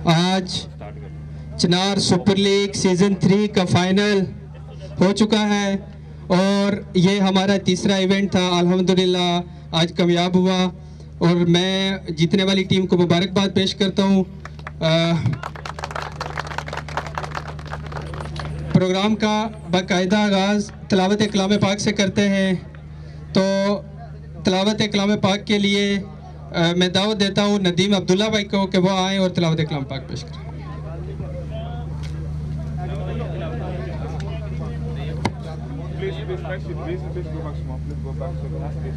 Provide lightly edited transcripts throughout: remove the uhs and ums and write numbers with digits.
आज चिनार super league season 3 का final हो चुका है और ये हमारा तीसरा इवेंट था। अल्हम्दुलिल्लाह आज कामयाब हुआ और मैं जीतने वाली टीम को मुबारकबाद पेश करता हूँ। प्रोग्राम का बाकायदा आगाज़ तिलावत कलाम पाक से करते हैं, तो तिलावत कलाम पाक के लिए मैं दावत देता हूँ नदीम अब्दुल्ला भाई को कि वो आए और तिलावत कलाम पाक पेश करें।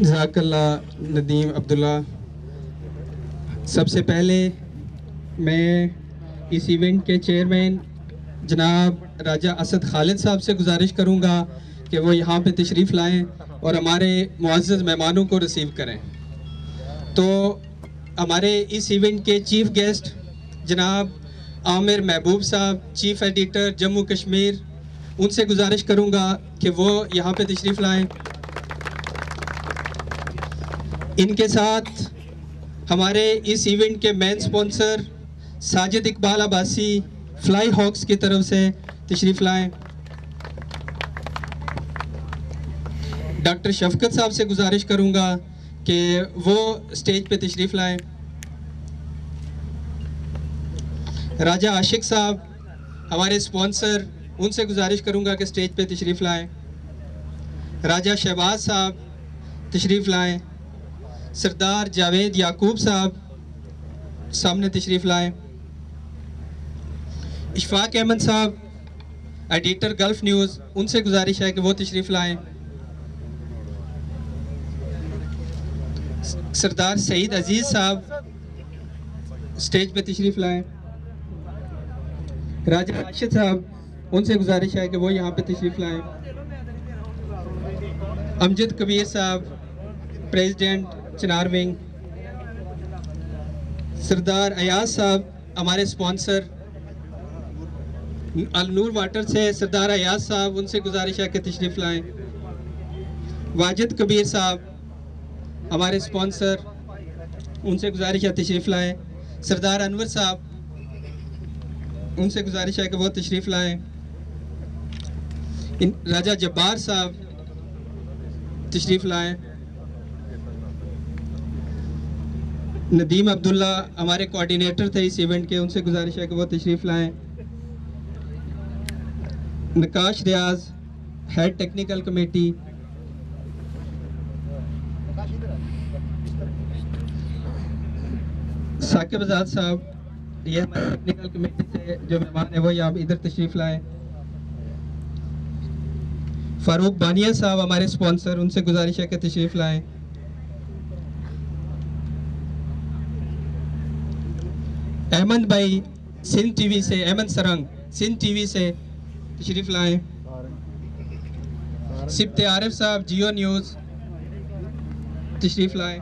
जज़ाकल्लाह नदीम अब्दुल्ला। सबसे पहले मैं इस इवेंट के चेयरमैन जनाब राजा असद खालिद साहब से गुजारिश करूंगा कि वो यहाँ पे तशरीफ़ लाएं और हमारे मुअज़्ज़ज़ मेहमानों को रिसीव करें। तो हमारे इस इवेंट के चीफ़ गेस्ट जनाब आमिर महबूब साहब, चीफ़ एडिटर जम्मू कश्मीर, उनसे गुजारिश करूंगा कि वो यहाँ पे तशरीफ़ लाएं। इनके साथ हमारे इस इवेंट के main sponsor Sajid Iqbal Abbasi Fly Hawks की तरफ से तशरीफ़ लाएं। डॉक्टर शफकत साहब से गुजारिश करूंगा कि वो स्टेज पे तशरीफ़ लाएं। राजा आशिक साहब हमारे स्पॉन्सर, उनसे गुजारिश करूंगा कि स्टेज पे तशरीफ़ लाएं। राजा शहबाज साहब तशरीफ़ लाएं। सरदार जावेद याकूब साहब सामने तशरीफ़ लाएं। इशफाक अहमद साहब एडिटर गल्फ न्यूज़, उनसे गुजारिश है कि वो तशरीफ़ लाएं। सरदार सईद अजीज़ साहब स्टेज पे तशरीफ़ लाएं। राजा राशिद साहब, उनसे गुजारिश है कि वो यहाँ पे तशरीफ़ लाएं। अमजद कबीर साहब प्रेसिडेंट चिनार विंग। सरदार अयाज साहब हमारे स्पॉन्सर अलनूर वाटर से सरदार अयाज साहब, उनसे गुजारिश है कि तशरीफ़ लाएं। वाजिद कबीर साहब हमारे स्पॉन्सर, उनसे गुजारिश है तशरीफ़ लाएं। सरदार अनवर साहब, उनसे गुजारिश है कि वो तशरीफ़ लाएं। राजा जब्बार साहब तशरीफ़ लाएं। नदीम अब्दुल्ला हमारे कोऑर्डिनेटर थे इस इवेंट के, उनसे गुजारिश है कि वो तशरीफ़ लाएं। नकाश रियाज हेड टेक्निकल कमेटी। साकिब आज़ाद साहब, ये हमारे टेक्निकल कमेटी से जो मेहमान है वो यहाँ इधर तशरीफ़ लाएं। फारूक बानिया साहब हमारे स्पॉन्सर, उनसे गुजारिश है कि तशरीफ़ लाएं। अहमद भाई सिंध टीवी से, अहमद सरंग सिंध टीवी से तशरीफ़ लाएं। सिब्ते आरिफ साहब जियो न्यूज़ तशरीफ़ लाएं।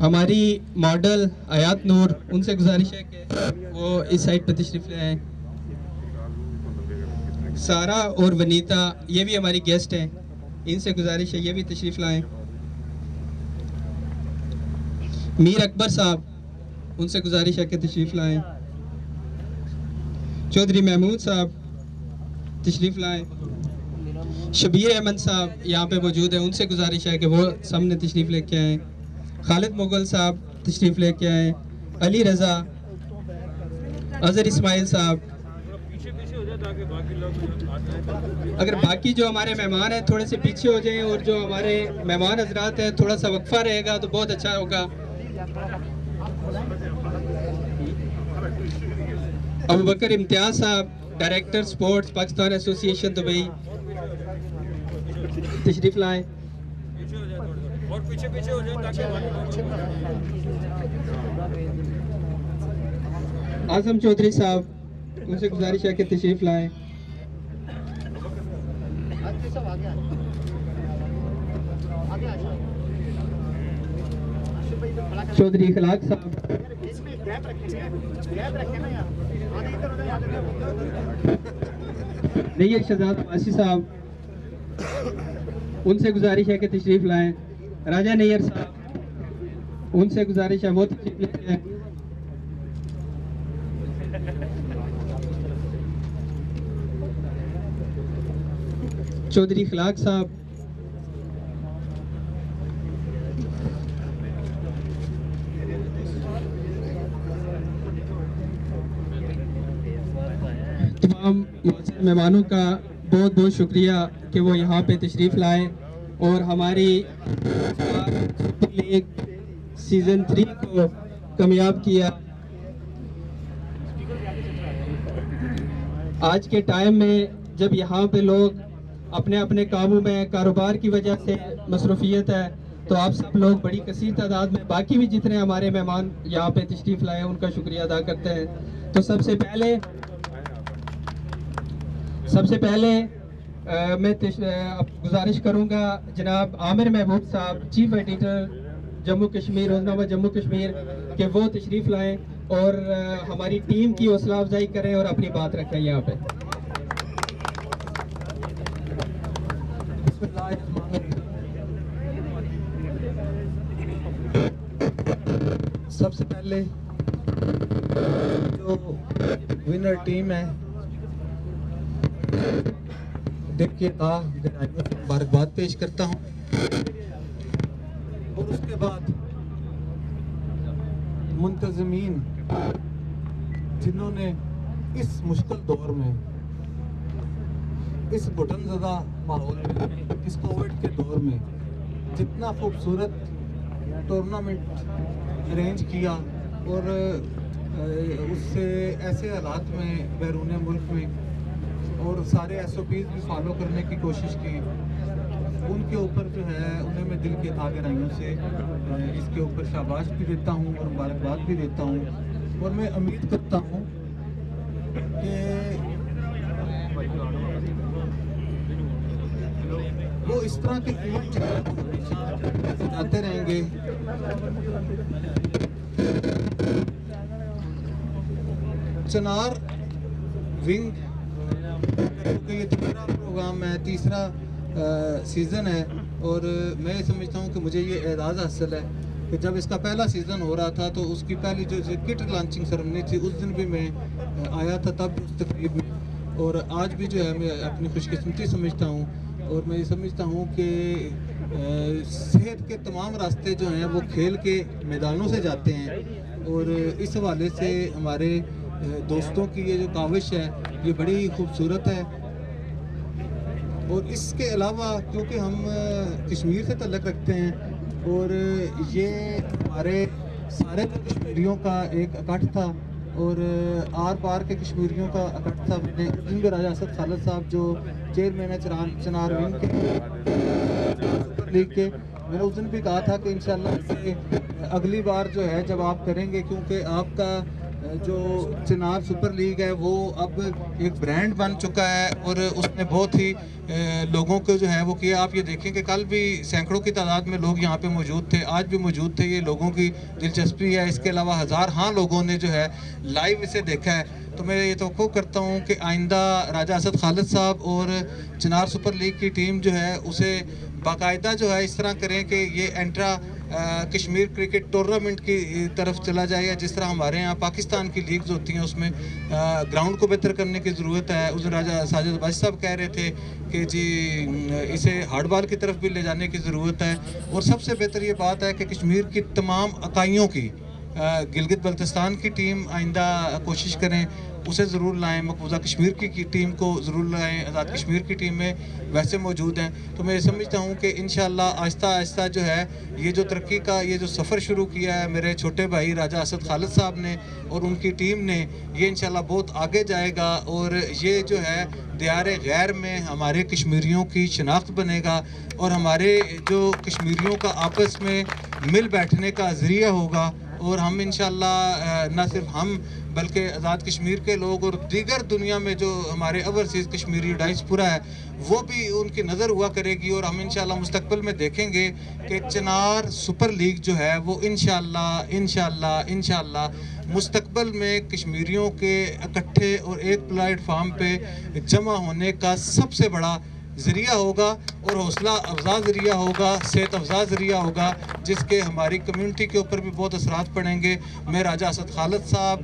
हमारी मॉडल आयात नूर, उनसे गुजारिश है कि वो इस साइड पर तशरीफ़ ले आएँ। सारा और वनीता ये भी हमारी गेस्ट हैं, इनसे गुजारिश है ये भी तशरीफ़ लाएं। मीर अकबर साहब, उनसे गुजारिश है कि तशरीफ़ लाएं। चौधरी महमूद साहब तशरीफ़ लाएं। शबीर अहमद साहब यहाँ पे मौजूद है, उनसे गुजारिश है कि वो सामने तशरीफ़ लेके आएँ। खालिद मुगल साहब तशरीफ़ लेके आएँ। अली रज़ा, अज़हर इस्माइल साहब। अगर बाकी जो हमारे मेहमान हैं थोड़े से पीछे हो जाएं और जो हमारे मेहमान हजरात हैं थोड़ा सा वक्फा रहेगा तो बहुत अच्छा होगा। अबू बकर इम्तियाज़ साहब, director sports Pakistan association Dubai, तशरीफ़ लाएं। और पीछे पीछे हो जाए ताकि आजम चौधरी साहब, उनसे गुजारिश है कि तशरीफ़ लाएं। चौधरी इखलाक साहब, नैयर शहजाद वासी साहब, उनसे गुजारिश है कि तशरीफ़ लाएं। राजा नैयर साहब, उनसे गुजारिश है वो तशरीफ़ लेते हैं। चौधरी इखलाक साहब, तमाम मुअज़्ज़ज़ मेहमानों का बहुत बहुत शुक्रिया कि वो यहाँ पे तशरीफ़ लाए और हमारी सुपर लीग सीज़न 3 को कामयाब किया। आज के टाइम में जब यहाँ पे लोग अपने अपने कामों में कारोबार की वजह से मसरूफियत है, तो आप सब लोग बड़ी कसीर तादाद में बाकी भी जितने हमारे मेहमान यहाँ पे तशरीफ़ लाए उनका शुक्रिया अदा करते हैं। तो सबसे पहले मैं गुजारिश करूँगा जनाब आमिर महबूब साहब, चीफ एडिटर जम्मू कश्मीर, रोज़नामा जम्मू कश्मीर, कि वो तशरीफ़ लाएँ और हमारी टीम की हौसला अफजाई करें और अपनी बात रखें यहाँ पे। सबसे पहले जो विनर टीम है देख के मुबारकबाद पेश करता हूँ और उसके बाद मुंतज़मीन जिन्होंने इस मुश्किल दौर में, इस घुटनज़दा माहौल में, इस कोविड के दौर में जितना खूबसूरत टूर्नामेंट अरेंज किया और उससे ऐसे हालात में बैरून मुल्क में और सारे SOPs भी फॉलो करने की कोशिश की, उनके ऊपर जो है उन्हें मैं दिल के गहराइयों से इसके ऊपर शाबाश भी देता हूँ और मुबारकबाद भी देता हूँ। और मैं उम्मीद करता हूँ कि वो इस तरह के इवेंट आते रहेंगे। चिनार विंग क्योंकि ये तीसरा प्रोग्राम है, तीसरा सीज़न है और मैं समझता हूँ कि मुझे ये एजाज़ हासिल है कि जब इसका पहला सीज़न हो रहा था तो उसकी पहली जो किट लॉन्चिंग सेरेमनी थी उस दिन भी मैं आया था, तब उस तकरीब में, और आज भी जो है मैं अपनी खुशकिस्मती समझता हूँ और मैं ये समझता हूँ कि सेहत के तमाम रास्ते जो हैं वो खेल के मैदानों से जाते हैं और इस हवाले से हमारे दोस्तों की ये जो काविश है ये बड़ी खूबसूरत है। और इसके अलावा क्योंकि हम कश्मीर से तल्लक़ रखते हैं और ये हमारे सारे कश्मीरियों का एक इकट्ठ था और आर पार के कश्मीरियों का इकट्ठ था। मैंने उस दिन भी राजा असद खालिद साहब जो चेयरमैन है चिनार विंग के सुपर लीग के, मैंने उस दिन भी कहा था कि इंशाल्लाह अगली बार जो है जब आप करेंगे, क्योंकि आपका जो चिनार सुपर लीग है वो अब एक ब्रांड बन चुका है और उसने बहुत ही लोगों को जो है वो किया। आप ये देखें कि कल भी सैकड़ों की तादाद में लोग यहाँ पे मौजूद थे, आज भी मौजूद थे, ये लोगों की दिलचस्पी है। इसके अलावा हज़ार लोगों ने जो है लाइव इसे देखा है। तो मैं ये तवक्को करता हूँ कि आइंदा राजा असद खालिद साहब और चिनार सुपर लीग की टीम जो है उसे बाकायदा जो है इस तरह करें कि ये एंट्रा कश्मीर क्रिकेट टूर्नामेंट की तरफ चला जाएगा। जिस तरह हमारे यहाँ पाकिस्तान की लीग्स होती हैं उसमें ग्राउंड को बेहतर करने की ज़रूरत है। उस राजा साजिद अब्बासी साहब कह रहे थे कि जी इसे हार्ड बॉल की तरफ भी ले जाने की ज़रूरत है। और सबसे बेहतर ये बात है कि कश्मीर की तमाम इकाइयों की गिलगित बल्तिस्तान की टीम आइंदा कोशिश करें उसे ज़रूर लाएं, मकबूजा कश्मीर की टीम को ज़रूर लाएं। आज़ाद कश्मीर की टीम में वैसे मौजूद हैं। तो मैं समझता हूं कि इंशाअल्लाह आहिस्ता आहिस्ता जो है ये जो तरक्की का ये जो सफ़र शुरू किया है मेरे छोटे भाई राजा असद खालिद साहब ने और उनकी टीम ने, ये इंशाअल्लाह बहुत आगे जाएगा। और ये जो है दियारे गैर में हमारे कश्मीरियों की शनाख्त बनेगा और हमारे जो कश्मीरियों का आपस में मिल बैठने का ज़रिया होगा। और हम इंशाअल्लाह न सिर्फ हम बल्कि आज़ाद कश्मीर के लोग और दीगर दुनिया में जो हमारे ओवरसीज़ कश्मीरी डायस्पोरा है वो भी उनकी नज़र हुआ करेगी। और हम इंशाअल्लाह मुस्तकबिल में देखेंगे कि चिनार सुपर लीग जो है वो इंशाअल्लाह मुस्तकबिल में कश्मीरियों के इकट्ठे और एक प्लेटफार्म पे जमा होने का सबसे बड़ा ज़रिया होगा और हौसला अफजा ज़रिया होगा, सेहत अफजा ज़रिया होगा, जिसके हमारी कम्युनिटी के ऊपर भी बहुत असरात पड़ेंगे। मैं राजा असद खालिद साहब,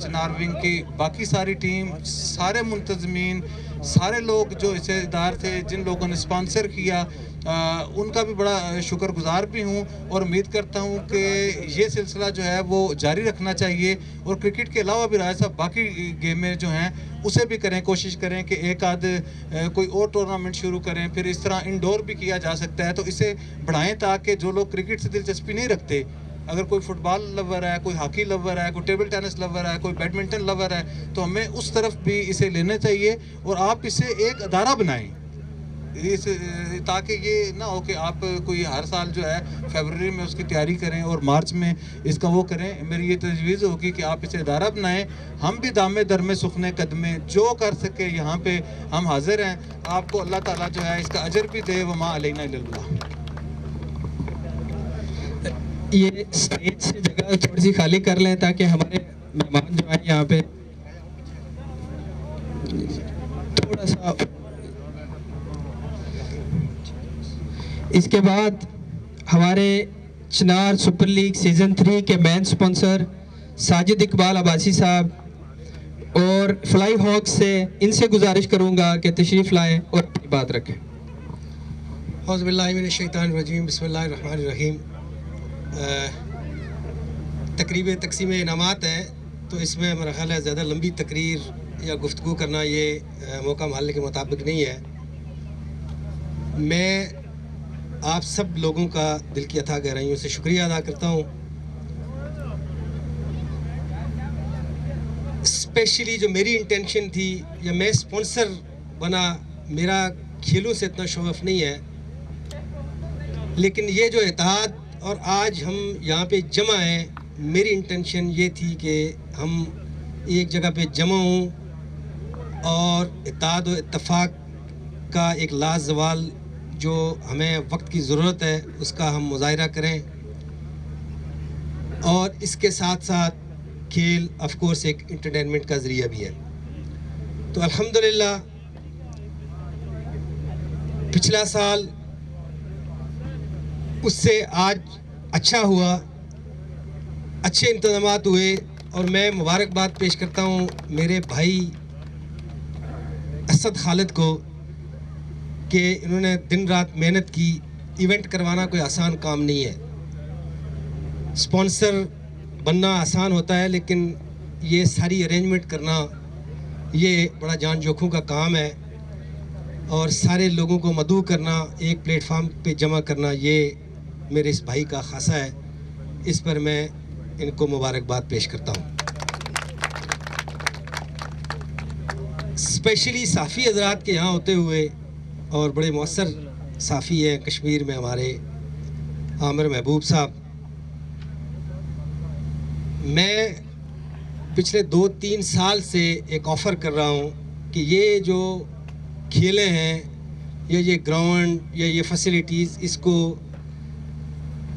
चिनार विंग की बाकी सारी टीम, सारे मुंतज़मीन, सारे लोग जो हिस्सेदार थे, जिन लोगों ने स्पॉन्सर किया, उनका भी बड़ा शुक्रगुजार भी हूँ और उम्मीद करता हूँ कि ये सिलसिला जो है वो जारी रखना चाहिए। और क्रिकेट के अलावा भी राजा साहब बाकी गेमें जो हैं उसे भी करें, कोशिश करें कि एक आध कोई और टूर्नामेंट शुरू करें। फिर इस तरह इंडोर भी किया जा सकता है, तो इसे बढ़ाएं ताकि जो लोग क्रिकेट से दिलचस्पी नहीं रखते, अगर कोई फुटबॉल लवर है, कोई हॉकी लवर है, कोई टेबल टेनिस लवर है, कोई बैडमिंटन लवर है, तो हमें उस तरफ भी इसे लेना चाहिए। और आप इसे एक अदारा बनाएं ताकि ये ना हो कि आप कोई हर साल जो है फरवरी में उसकी तैयारी करें और मार्च में इसका वो करें। मेरी ये तजवीज़ होगी कि आप इसे अदारा बनाएं। हम भी दामे दर में सुखने कदमे जो कर सके यहाँ पे हम हाजिर हैं। आपको अल्लाह ताला जो है इसका अजर भी दे, वमा अलैना इल्लल्लाह। ये स्टेज से जगह थोड़ी सी खाली कर लें ताकि हमारे मेहमान जो हैं यहाँ पे थोड़ा सा। इसके बाद हमारे चिनार सुपर लीग सीज़न 3 के मेन स्पॉन्सर साजिद इकबाल अब्बासी साहब और फ्लाई हॉक से इनसे गुजारिश करूंगा कि तशरीफ़ लाएं और अपनी बात रखें। औज़ुबिल्लाहि मिनश्शैतानिर्रजीम, बिस्मिल्लाहिर्रहमानिर्रहीम। तकरीब तकसीम इनामात है, तो इसमें मेरा ख्याल है ज़्यादा लंबी तकरीर या गुफ्तगू करना ये मौका महल के मुताबिक नहीं है। मैं आप सब लोगों का दिल की अथाह गहराइयों से शुक्रिया अदा करता हूँ। स्पेशली जो मेरी इंटेंशन थी या मैं स्पॉन्सर बना, मेरा खेलों से इतना शौक़ नहीं है, लेकिन ये जो इत्तेहाद और आज हम यहाँ पे जमा हैं, मेरी इंटेंशन ये थी कि हम एक जगह पे जमा हों और इत्तेहाद और इत्तेफाक का एक लाजवाल जो हमें वक्त की ज़रूरत है उसका हम मुज़ाहिरा करें। और इसके साथ साथ खेल ऑफ कोर्स एक एंटरटेनमेंट का ज़रिया भी है। तो अल्हम्दुलिल्लाह पिछला साल उससे आज अच्छा हुआ, अच्छे इंतज़ामात हुए और मैं मुबारकबाद पेश करता हूँ मेरे भाई असद खालिद को कि इन्होंने दिन रात मेहनत की। इवेंट करवाना कोई आसान काम नहीं है, स्पॉन्सर बनना आसान होता है, लेकिन ये सारी अरेंजमेंट करना ये बड़ा जान जोखों का काम है। और सारे लोगों को मदऊ करना, एक प्लेटफार्म पे जमा करना, ये मेरे इस भाई का खासा है। इस पर मैं इनको मुबारकबाद पेश करता हूँ। स्पेशली साफ़ी हज़रात के यहाँ होते हुए, और बड़े मौसर साफ़ी हैं कश्मीर में हमारे आमिर महबूब साहब। मैं पिछले 2-3 साल से एक ऑफ़र कर रहा हूँ कि ये जो खेलें हैं या ये ग्राउंड या ये फैसिलिटीज़, इसको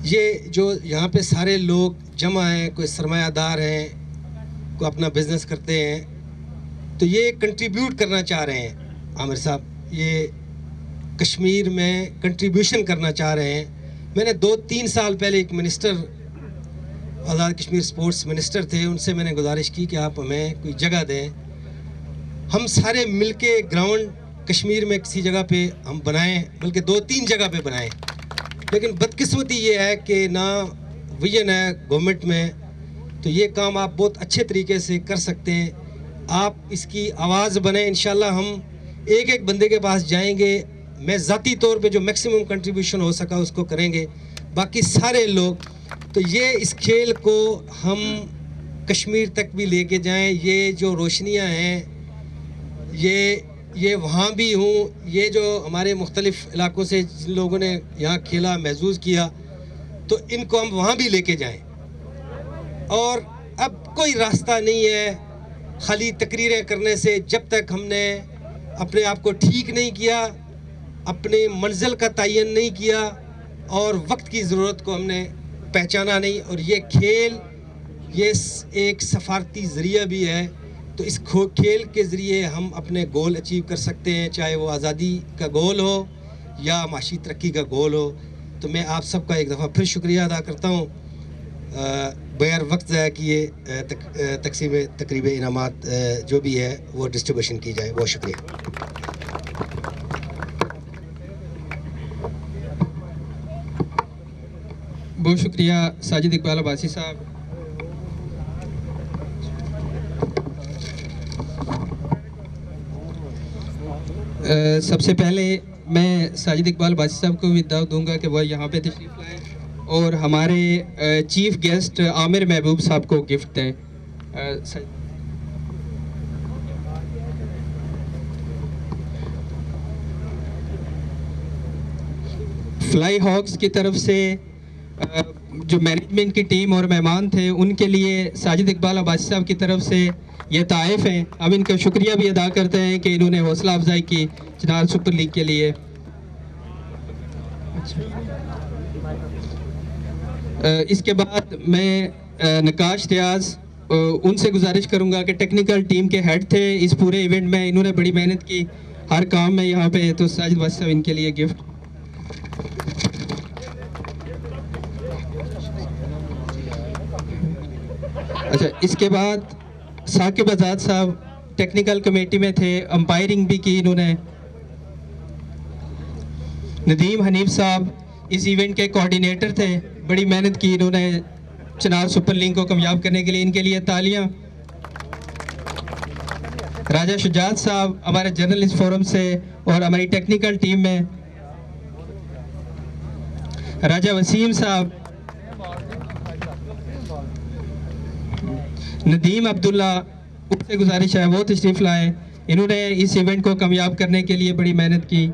ये जो यहाँ पे सारे लोग जमा हैं, कोई सरमायादार हैं, कोई अपना बिज़नेस करते हैं, तो ये कंट्रीब्यूट करना चाह रहे हैं आमिर साहब, ये कश्मीर में कंट्रीब्यूशन करना चाह रहे हैं। मैंने 2-3 साल पहले एक minister, Azad Kashmir sports minister थे, उनसे मैंने गुजारिश की कि आप हमें कोई जगह दें, हम सारे मिलके ग्राउंड कश्मीर में किसी जगह पे हम बनाएं, बल्कि 2-3 जगह पे बनाएं। लेकिन बदकिस्मती ये है कि ना विजन है गवर्नमेंट में, तो ये काम आप बहुत अच्छे तरीके से कर सकते हैं। आप इसकी आवाज़ बने, इंशाल्लाह हम एक एक बंदे के पास जाएंगे। मैं ज़ाती तौर पे जो मैक्सिमम कंट्रीब्यूशन हो सका उसको करेंगे, बाकी सारे लोग। तो ये इस खेल को हम कश्मीर तक भी लेके जाएं। ये जो रोशनियां हैं ये वहाँ भी हूँ, ये जो हमारे मुख्तलिफ़ इलाक़ों से जिन लोगों ने यहाँ खेला महसूस किया, तो इनको हम वहाँ भी लेके जाएं। और अब कोई रास्ता नहीं है खाली तकरीरें करने से। जब तक हमने अपने आप को ठीक नहीं किया, अपने मंजिल का तयन नहीं किया और वक्त की ज़रूरत को हमने पहचाना नहीं, और ये खेल ये एक सफारती ज़रिया भी है, तो इस खेल के ज़रिए हम अपने गोल अचीव कर सकते हैं, चाहे वो आज़ादी का गोल हो या माशी तरक्की का गोल हो। तो मैं आप सबका एक दफ़ा फिर शुक्रिया अदा करता हूँ। बगैर वक्त ज़ाया किए तकसीम तकरीब इनामात जो भी है वो डिस्ट्रीब्यूशन की जाए। बहुत शुक्रिया। बहुत शुक्रिया साजिद इकबाल अब्बासी साहब। सबसे पहले मैं साजिद इकबाल अब्बासी साहब को भी दावत दूंगा कि वह यहाँ पे तशरीफ़ लाएं और हमारे चीफ गेस्ट आमिर महबूब साहब को गिफ्ट दें। फ्लाई हॉक्स की तरफ से जो मैनेजमेंट की टीम और मेहमान थे उनके लिए साजिद इकबाल अब्बासी साहब की तरफ से ये ताइफ हैं। अब इनका शुक्रिया भी अदा करते हैं कि इन्होंने हौसला अफजाई की चिनार सुपर लीग के लिए। इसके बाद मैं नकाश रियाज उनसे गुजारिश करूंगा कि टेक्निकल टीम के हेड थे इस पूरे इवेंट में, इन्होंने बड़ी मेहनत की हर काम में यहाँ पे, तो साजिद अब्बासी साहब इनके लिए गिफ्ट। अच्छा, इसके बाद साकिब आज़ाद साहब टेक्निकल कमेटी में थे, अंपायरिंग भी की इन्होंने। नदीम हनीफ साहब इस इवेंट के कोऑर्डिनेटर थे, बड़ी मेहनत की इन्होंने चिनार सुपर लीग को कामयाब करने के लिए, इनके लिए तालियां। राजा शुजात साहब हमारे जर्नलिस्ट फोरम से और हमारी टेक्निकल टीम में। राजा वसीम साहब, नदीम अब्दुल्ला, उनसे गुजारिश है वो तशरीफ़ लाए, इन्होंने इस इवेंट को कामयाब करने के लिए बड़ी मेहनत की।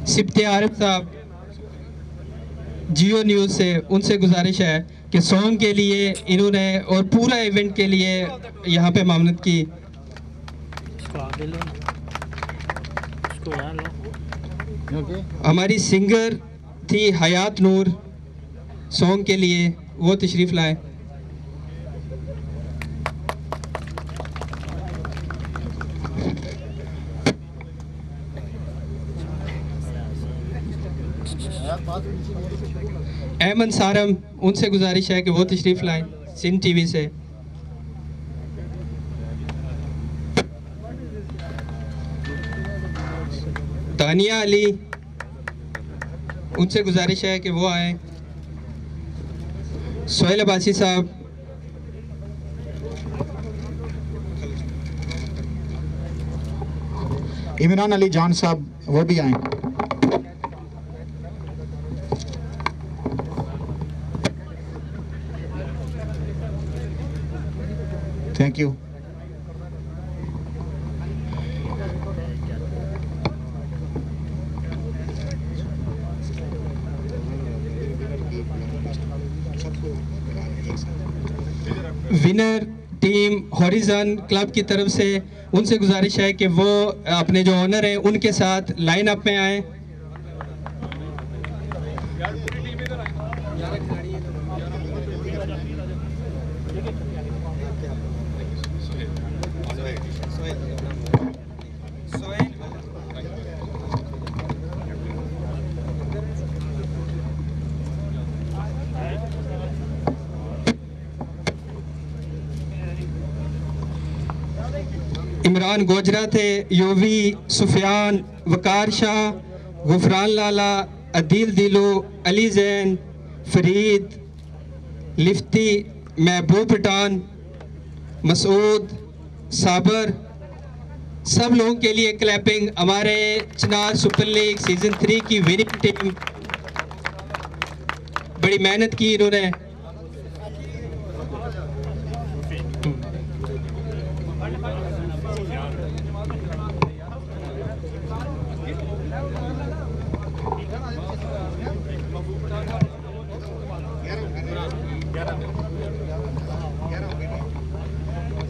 सिप्ते आरिफ साहब जियो न्यूज़ से, उनसे गुजारिश है कि सॉन्ग के लिए इन्होंने और पूरा इवेंट के लिए यहाँ पे मामनत की। हमारी सिंगर थी हयात नूर, सॉन्ग के लिए वो तशरीफ़ लाए। अहमद सारम, उनसे गुजारिश है कि वो तशरीफ़ लाएं सिंध टीवी से। तानिया अली, उनसे गुजारिश है कि वो आए। सोहेल अब्बासी साहब, इमरान अली जान साहब वो भी आए। Thank you. Winner team horizon club की तरफ से उनसे गुजारिश है कि वो अपने जो ऑनर हैं उनके साथ लाइन अप में आए। इमरान गोजरा थे, यूवी, सुफियान, वकार शाह, गुफरान लाला, अदील दिलो, अली जैन, फरीद, लिफ्ती, महबूब पठान, मसूद, साबर, सब लोगों के लिए क्लैपिंग। हमारे चिनार सुपर लीग सीज़न 3 की विनिंग टीम, बड़ी मेहनत की इन्होंने।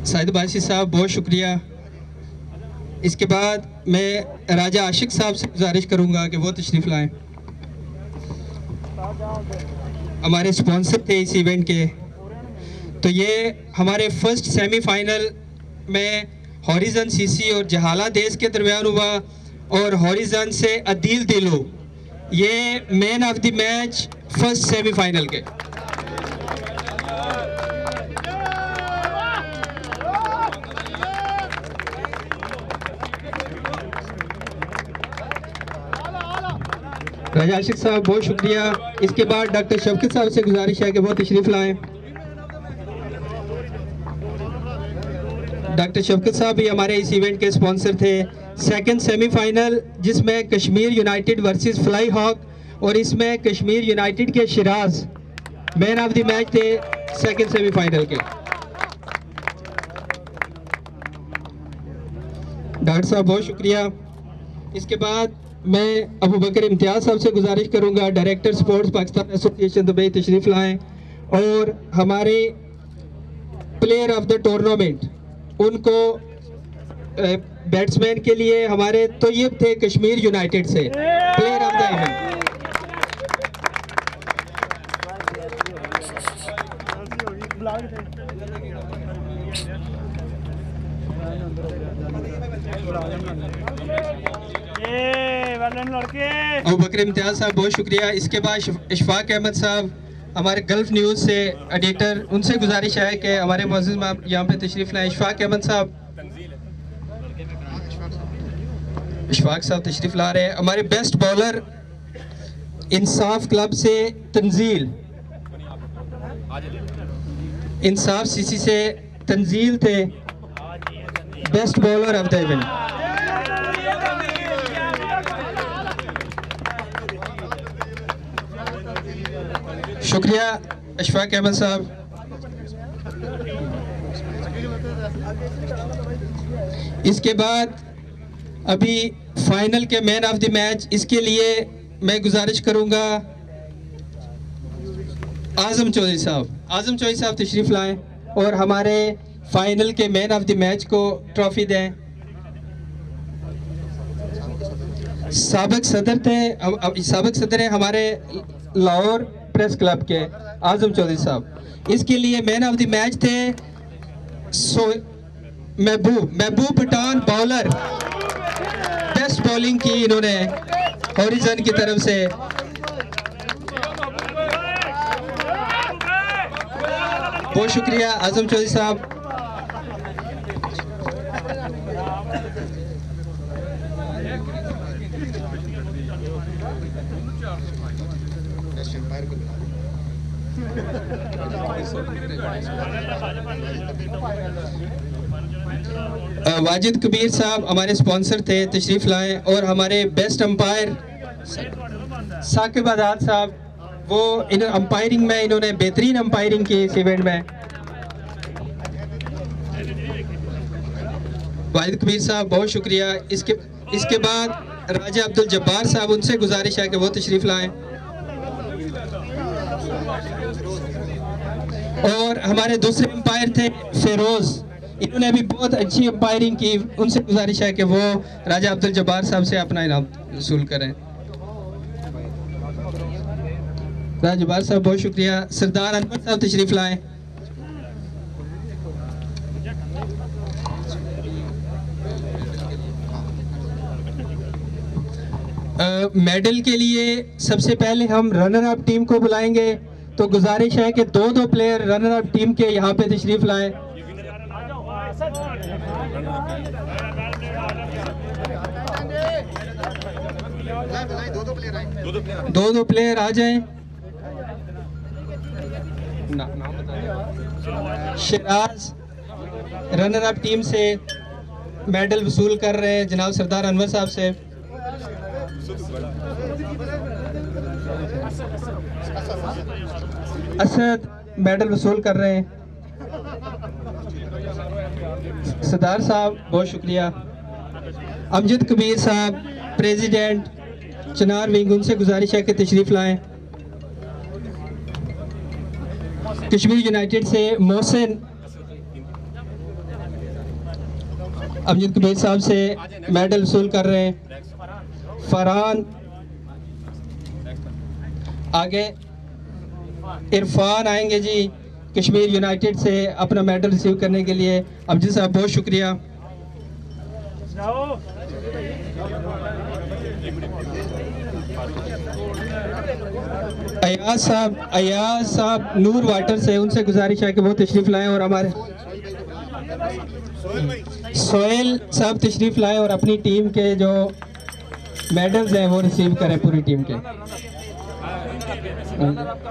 साहिद बासी साहब बहुत शुक्रिया। इसके बाद मैं राजा आशिक साहब से गुजारिश करूंगा कि वो तशरीफ़ लाएं। हमारे स्पॉन्सर थे इस इवेंट के। तो ये हमारे फर्स्ट सेमीफाइनल में हॉरिजन सीसी और जहाला देश के दरमियान हुआ और हॉरिजन से अदील दिलो ये man of the match first semifinal के। राजा आशिक साहब बहुत शुक्रिया। इसके बाद डॉक्टर शफकत साहब से गुजारिश है कि वो तशरीफ़ लाएं। डॉक्टर शफकत साहब भी हमारे इस इवेंट के स्पॉन्सर थे। सेकंड सेमीफाइनल जिसमें Kashmir United versus Fly Hawk और इसमें कश्मीर यूनाइटेड के Shiraz man of the match थे सेकंड सेमीफाइनल के। डॉक्टर साहब बहुत शुक्रिया। इसके बाद मैं अबू बकर इम्तियाज़ साहब से गुजारिश करूंगा, director sports Pakistan association Dubai, तशरीफ़ लाएं और हमारे प्लेयर ऑफ द टूर्नामेंट उनको बैट्समैन के लिए हमारे तोयब थे कश्मीर यूनाइटेड से player of the event. Abu Bakar Imtiaz साहब बहुत शुक्रिया। इसके बाद इशफाक अहमद साहब हमारे गल्फ न्यूज़ से एडिटर, उनसे गुजारिश है कि हमारे मुअज़्ज़िज़ में यहाँ पे तशरीफ़ लाएं। इशफाक अहमद साहब, इशफाक साहब तशरीफ़ ला रहे हैं। हमारे बेस्ट बॉलर इंसाफ क्लब से तंजील, इंसाफ सीसी से तंजील थे best bowler of the event. शुक्रिया अशफाक अहमद साहब। इसके बाद अभी फाइनल के मैन ऑफ द मैच, इसके लिए मैं गुजारिश करूंगा आजम चौधरी साहब। आजम चौधरी साहब तशरीफ़ लाएं और हमारे फाइनल के मैन ऑफ द मैच को ट्रॉफी दें। साबिक सदर थे, साबिक सदर है हमारे लाहौर प्रेस क्लब के आजम चौधरी साहब। इसके लिए मैन ऑफ द मैच थे महबूब पठान, बॉलर, बेस्ट बॉलिंग की इन्होंने हॉरिजन की तरफ से। बहुत शुक्रिया आजम चौधरी साहब। वाजिद कबीर साहब हमारे स्पॉन्सर थे, तशरीफ़ लाएं। और हमारे बेस्ट अंपायर साकिब आज़ाद साहब, वो इन अंपायरिंग में इन्होंने बेहतरीन अंपायरिंग की इस इवेंट में। वाजिद कबीर साहब बहुत शुक्रिया। इसके बाद राजा अब्दुल जब्बार साहब, उनसे गुजारिश है कि वो तशरीफ़ लाएं। और हमारे दूसरे अंपायर थे फेरोज़, इन्होंने भी बहुत अच्छी अंपायरिंग की। उनसे गुजारिश है कि वो राजा अब्दुल जब्बार साहब से अपना इनाम वसूल करें। राजा जब्बार साहब बहुत शुक्रिया। सरदार अनवर साहब तशरीफ़ लाएं। मेडल के लिए सबसे पहले हम रनर अप टीम को बुलाएंगे, तो गुजारिश है कि दो प्लेयर रनर अप टीम के यहाँ पे तशरीफ़ लाएं। दो प्लेयर आ जाएं। नाम बता। शिराज रनर अप टीम से मेडल वसूल कर रहे हैं जनाब सरदार अनवर साहब से। असद मेडल वसूल कर रहे हैं। सरदार साहब बहुत शुक्रिया। अमजद कबीर साहब प्रेसिडेंट चिनार विंग, उनसे गुजारिश है कि तशरीफ़ लाएं। कश्मीर यूनाइटेड से मोहसिन अमजद कबीर साहब से मेडल वसूल कर रहे हैं। फरहान आगे इरफान आएंगे जी कश्मीर यूनाइटेड से अपना मेडल रिसीव करने के लिए। अमजद साहब बहुत शुक्रिया। अयाज साहब नूर वाटर से, उनसे गुजारिश है कि वो तशरीफ लाएं और हमारे सोहेल साहब तशरीफ लाएं और अपनी टीम के जो मेडल्स हैं वो रिसीव करें पूरी टीम के। रनर अप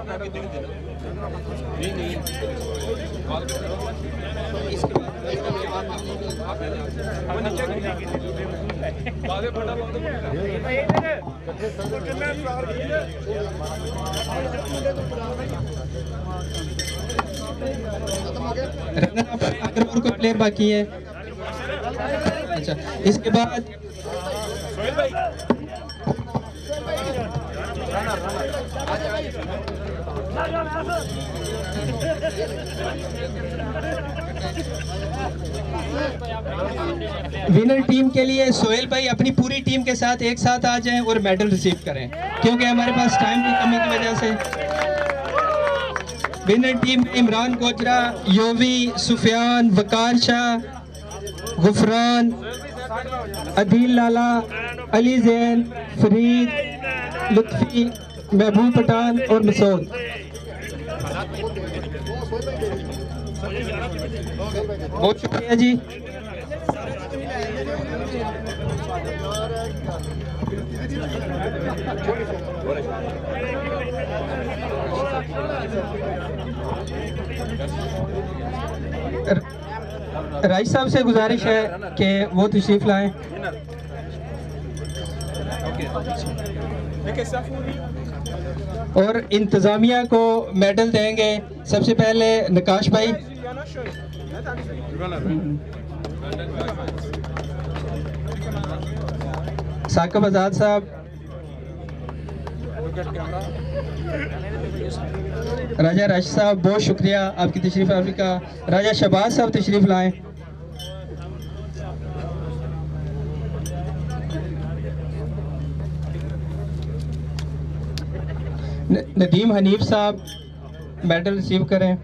अगर और कोई प्लेयर बाकी है। अच्छा, इसके बाद विनर टीम के लिए सोहेल भाई अपनी पूरी टीम के साथ एक साथ आ जाएं और मेडल रिसीव करें, क्योंकि हमारे पास टाइम की कमी की वजह से। विनर टीम इमरान गोजरा, योवी, सुफियान, वकार शाह, गुफरान, अदील लाला, अली जैन, फरीद, लुत्फी, महबूब पठान और मसूद। बहुत शुक्रिया जी। राइस साहब से गुजारिश है कि वो तशरीफ लाएं। और इंतजामिया को मेडल देंगे। सबसे पहले नकाश भाई, साकिब आजाद साहब, राजा राश साहब बहुत शुक्रिया आपकी तशरीफ आफरी का। राजा शहबाज साहब तशरीफ लाएं। नदीम हनीफ साहब मेडल रिसीव करें।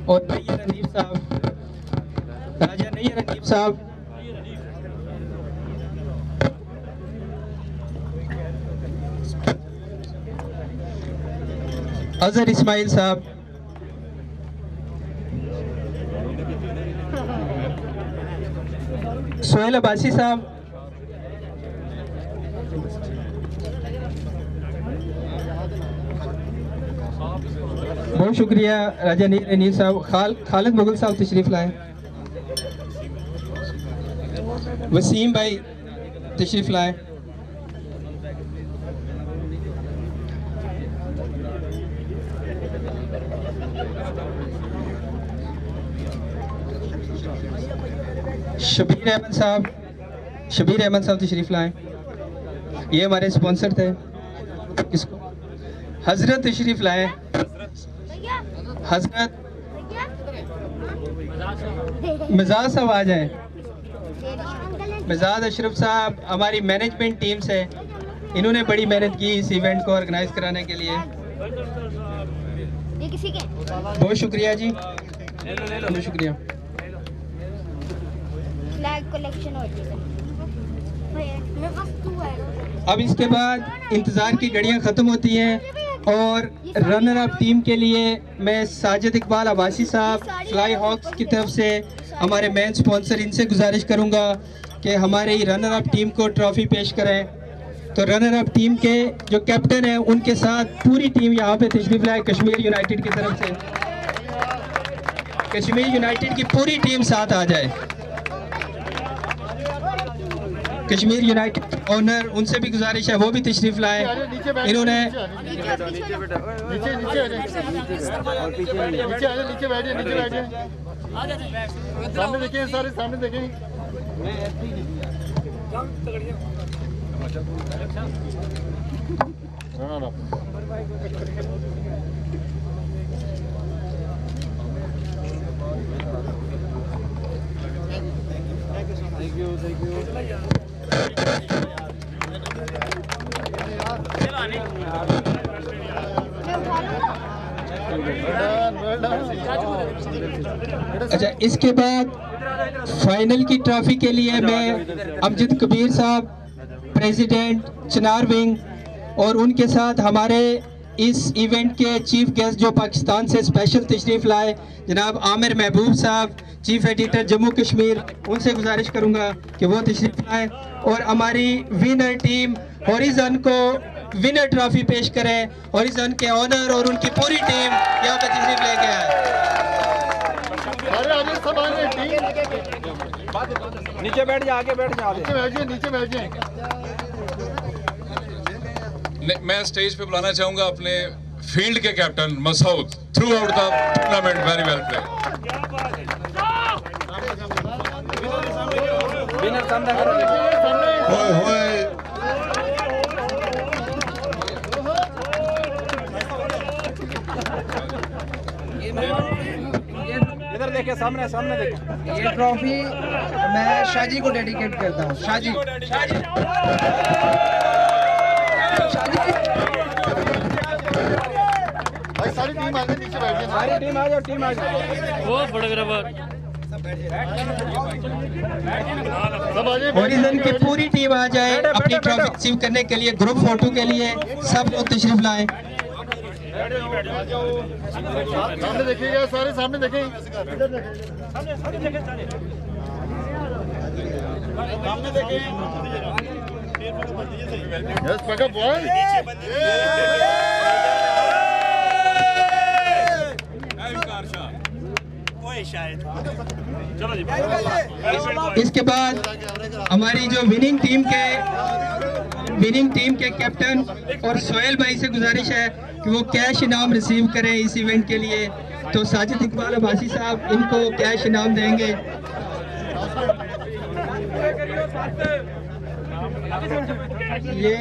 और नैयर हनीफ साहब, राजा नैयर हनीफ साहब, अजहर इस्माइल साहब, सोहेल अब्बासी साहब, बहुत शुक्रिया राजा नीर साहब। खालिद मुगल साहब तशरीफ लाएं। वसीम भाई तशरीफ लाएं। शबीर अहमद साहब तशरीफ लाएं। ये हमारे स्पॉन्सर थे। किसको? हजरत तशरीफ लाएं। हजरत मिजाज साहब आ जाएं। मिजाज अशरफ साहब हमारी मैनेजमेंट टीम से, इन्होंने बड़ी मेहनत की इस इवेंट को ऑर्गेनाइज कराने के लिए। ये किसी के? बहुत शुक्रिया जी, बहुत शुक्रिया। फ्लैग कलेक्शन होती है। मेरे पास 2 है। अब इसके बाद इंतज़ार की घड़ियां ख़त्म होती हैं। और रनर अप टीम के लिए मैं साजिद इकबाल अब्बासी साहब फ्लाई हॉक्स की तरफ से हमारे मेन स्पॉन्सर इनसे गुजारिश करूंगा कि हमारे रनर अप टीम को ट्रॉफी पेश करें। तो रनर अप टीम के जो कैप्टन हैं उनके साथ पूरी टीम यहाँ पे तशरीफ लाए कश्मीर यूनाइटेड की तरफ से। कश्मीर यूनाइटेड की पूरी टीम साथ आ जाए। कश्मीर यूनाइटेड ओनर उनसे भी गुजारिश है वो भी तशरीफ लाए। इन्होंने सामने देखें, सारे सामने देखें। अच्छा, इसके बाद फाइनल की ट्रॉफी के लिए मैं अमजद कबीर साहब प्रेसिडेंट चिनार विंग और उनके साथ हमारे इस इवेंट के चीफ गेस्ट जो पाकिस्तान से स्पेशल तशरीफ लाए जनाब आमिर महबूब साहब चीफ एडिटर जम्मू कश्मीर, उनसे गुजारिश करूंगा कि वो तशरीफ लाएँ और हमारी विनर टीम हॉरिजन को विनर ट्रॉफी पेश करें। हॉरिजन के ऑनर और उनकी पूरी टीम यहाँ पे तशरीफ लेके आए। नीचे बैठ जा, आगे बैठ जा, नीचे बैठ जाए। मैं स्टेज पे बुलाना चाहूंगा अपने फील्ड के captain Masood. Throughout the tournament very well play. इधर देखे, सामने सामने देखे। ये ट्रॉफी मैं शाजी को डेडिकेट करता हूँ। शाजी भाई सारी टीम आ जाए, नीचे बैठ जाए। सारी टीम आ जाओ, टीम आ जाओ। वो फोटोग्राफर सब आ जाए। हॉरिजन की पूरी टीम आ जाए अपनी ट्रॉफी रिसीव करने के लिए। ग्रुप फोटो के लिए सब लोग तशरीफ लाएं। सामने देखिएगा, सारे सामने देखें। सामने देखें। यस पकड़ बॉल। इसके बाद हमारी जो विनिंग टीम के कैप्टन और सोहेल भाई से गुजारिश है कि वो कैश इनाम रिसीव करें इस इवेंट के लिए। तो साजिद इकबाल अब्बासी साहब इनको कैश इनाम देंगे। ये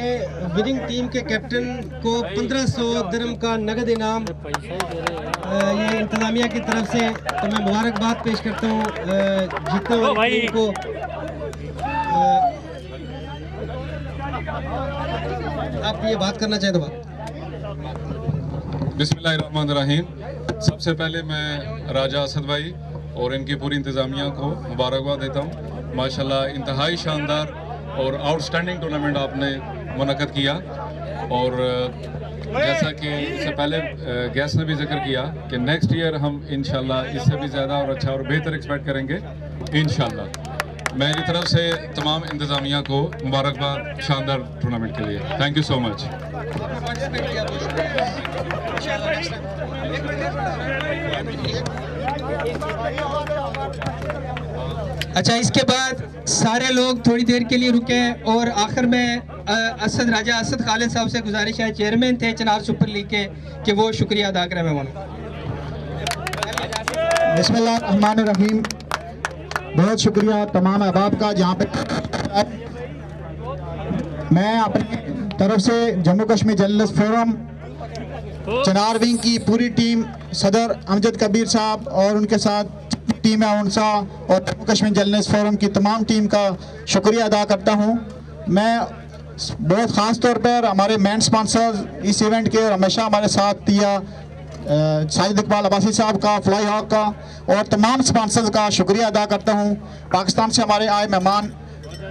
विनिंग टीम के कैप्टन को 1500 दिरहम का नगद इनाम ये इंतजामिया की तरफ से, तो मैं मुबारकबाद पेश करता हूँ जीतने वाली टीम को। आप ये बात करना चाहें तो बात। बिस्मिल्लाहिर्रहमानिर्रहीम। सबसे पहले मैं राजा असद भाई और इनकी पूरी इंतज़ामिया को मुबारकबाद देता हूँ। माशाल्लाह इंतहाई शानदार और आउटस्टैंडिंग टूर्नामेंट आपने मुनक़द किया। और जैसा कि इससे पहले गेस्ट ने भी जिक्र किया कि नेक्स्ट ईयर हम इंशाल्लाह इससे भी ज़्यादा और अच्छा और बेहतर एक्सपेक्ट करेंगे इंशाल्लाह। मेरी तरफ से तमाम इंतज़ामिया को मुबारकबाद शानदार टूर्नामेंट के लिए। Thank you so much. अच्छा, इसके बाद सारे लोग थोड़ी देर के लिए रुके और आखिर में राजा असद खालिद साहब से गुजारिश है, चेयरमैन थे चिनार सुपर लीग के, कि वो शुक्रिया अदा करें मेहमान। बिस्मिल्लाहिर्रहमानिर्रहीम। बहुत शुक्रिया तमाम अहबाब का जहाँ पे मैं अपनी तरफ से जम्मू कश्मीर जर्नलिस्ट फोरम चिनार विंग की पूरी टीम, सदर अमजद कबीर साहब और उनके साथ टीम है उनसा और जम्मू कश्मीर जर्नलिस्ट फोरम की तमाम टीम का शुक्रिया अदा करता हूँ। मैं बहुत ख़ास तौर पर हमारे मेन स्पॉन्सर इस इवेंट के और हमेशा हमारे साथ दिया साजिद इकबाल अब्बासी साहब का, फ्लाई हॉक का और तमाम स्पॉन्सर्स का शुक्रिया अदा करता हूँ। पाकिस्तान से हमारे आए मेहमान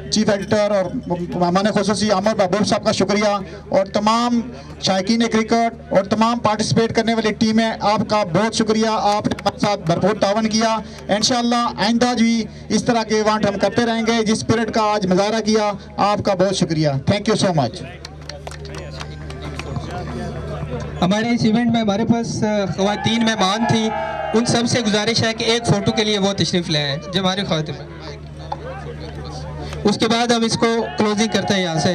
चीफ एडिटर और मेहमान खुसूसी आमिर महबूब साहब का शुक्रिया, और तमाम शायकीन क्रिकेट और तमाम पार्टिसिपेट करने वाली टीमें, आपका बहुत शुक्रिया। आपने हमारे साथ भरपूर तावन किया। इंशाअल्लाह आइंदा भी इस तरह के इवेंट हम करते रहेंगे। जिस स्पिरिट का आज मुजाहरा किया, आपका बहुत शुक्रिया। Thank you so much. हमारे इस इवेंट में हमारे पास ख़वातीन मेहमान थी, उन सब से गुजारिश है कि एक फ़ोटो के लिए वो तशरीफ़ ले आए जो हमारे ख़वातीन। उसके बाद हम इसको क्लोजिंग करते हैं यहाँ से।